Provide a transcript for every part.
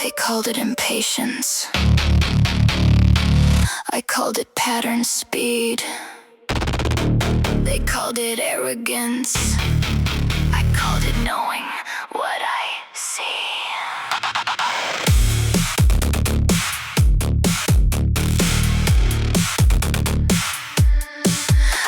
They called it impatience. I called it pattern speed. They called it arrogance. I called it knowing what I see.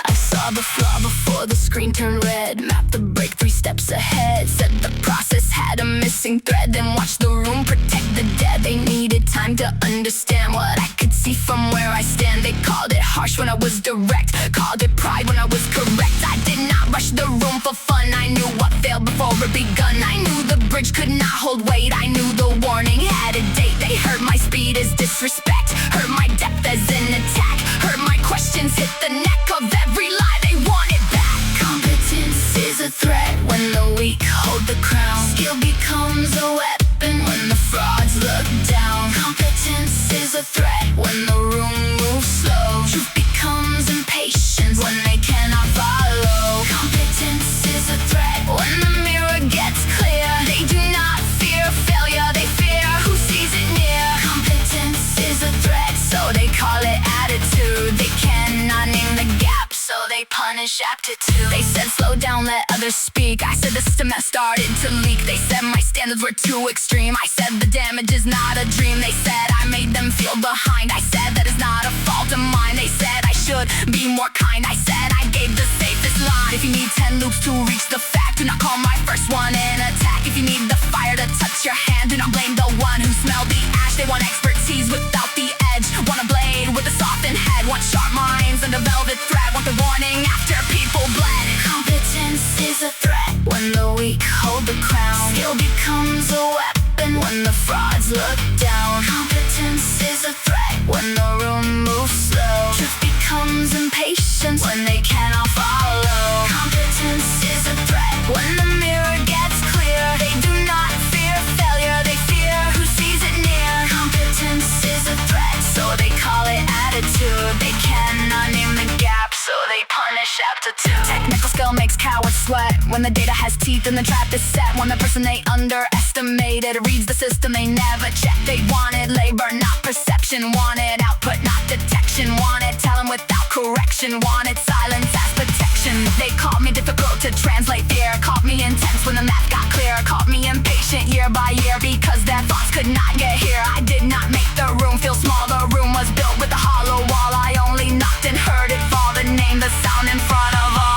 I saw the flaw before the screen turned red. Mapped the break 3 steps ahead. Said the process had a missing thread. Then watched the room protect the dead. They needed time to understand what I could see from where I stand. They called it harsh when I was direct. Called it pride when I was correct. I did not rush the room for fun. I knew what failed before it begun. I knew the bridge could not hold weight. I knew the warning had a date. They heard my speed as disrespect. Heard my depth as an attack. Heard my questions hit the neck of every lie they wanted back. Competence is a threat when the weak hold the crown. Skill becomes a weapon when the frauds look down. Competence is a threat when the room moves slow. Truth becomes impatience when they cannot follow. Competence is a threat when the mirror gets clear. They do not fear failure, they fear who sees it near. Competence is a threat, so they call it attitude. They cannot name the gap, so they punish aptitude. They said slow down, let others speak. I said the system has started to leak. They said my standards were too extreme. I said the damage is not a dream. They said I made them feel behind. I said that is not a fault of mine. They said I should be more kind. I said I gave the safest line. If you need 10 loops to reach the fact, do not call my first one an attack. If you need the fire to touch your hand, do not blame the one who smelled the ash. They want expertise without the edge. Want a blade with a softened head. Want sharp minds and a velvet thread. Want the warning after people bled. Competence is a threat when the weak hold the crown. Skill becomes a weapon when the frauds look down. Competence is a threat when the room moves slow. Truth becomes impatience when they cannot follow. Competence is a threat when the mirror gets clear. They do not fear failure, they fear who sees it near. Competence is a threat, so they call it attitude. They cannot name the gap, so they punish aptitude. Technical skill makes cowards sweat when the data has teeth and the trap is set. When the person they underestimated reads the system they never checked. They wanted labor, not perception. Wanted output, not detection. Wanted talent without correction. Wanted silence as protection. They called me difficult to translate fear. Called me intense when the math got clear. Called me impatient year by year because their thoughts could not get here. I did not make the room feel small. The room was built with a hollow wall. I only knocked and heard it fall. The name, the sound in front of all.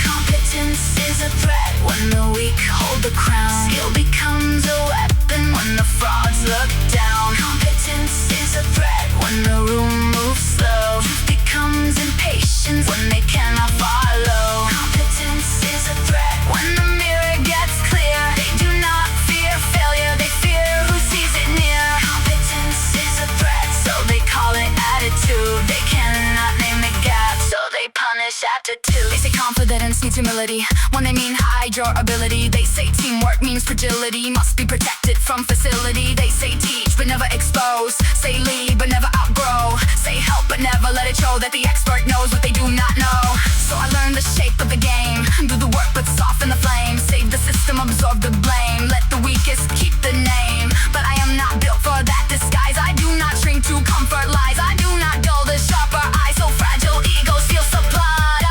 Competence is a threat when the weak hold the crown. Skill becomes a weapon when the frauds look down. Competence is a threat when the room moves slow. Truth becomes impatience when they cannot follow. Competence is a threat when the mirror gets clear. They do not fear failure, they fear who sees it near. Competence is a threat, so they call it attitude. They cannot name the gap, so they punish aptitude. They say confidence needs humility when they mean hide your ability. They say teamwork means fragility, must be protected from facility. They say teach but never expose. Say lead but never outgrow. Say help but never let it show that the expert knows what they do not know. So I learned the shape of the game. Do the work but soften the flame. Save the system, absorb the blame. Let the weakest keep the name. But I am not built for that disguise. I do not shrink to comfort lies. I do not dull the sharper eyes. So fragile egos feel supplied.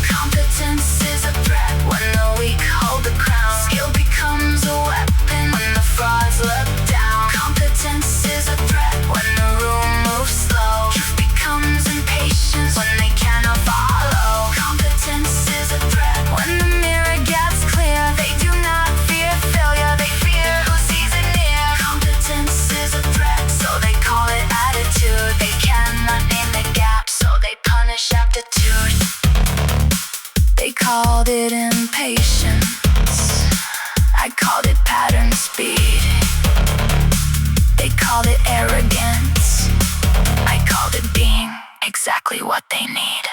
Competence is a threat when the weak hold the crown. Skill becomes a weapon when the frauds look down. Competence is a threat when the room moves slow. Truth becomes impatience when they cannot follow. Competence is a threat when the mirror gets clear. They do not fear failure, they fear who sees it near. Competence is a threat, so they call it attitude. They cannot name the gap, so they punish aptitude. They called it impatience. I called it pattern speed. They called it arrogance. I called it being exactly what they need.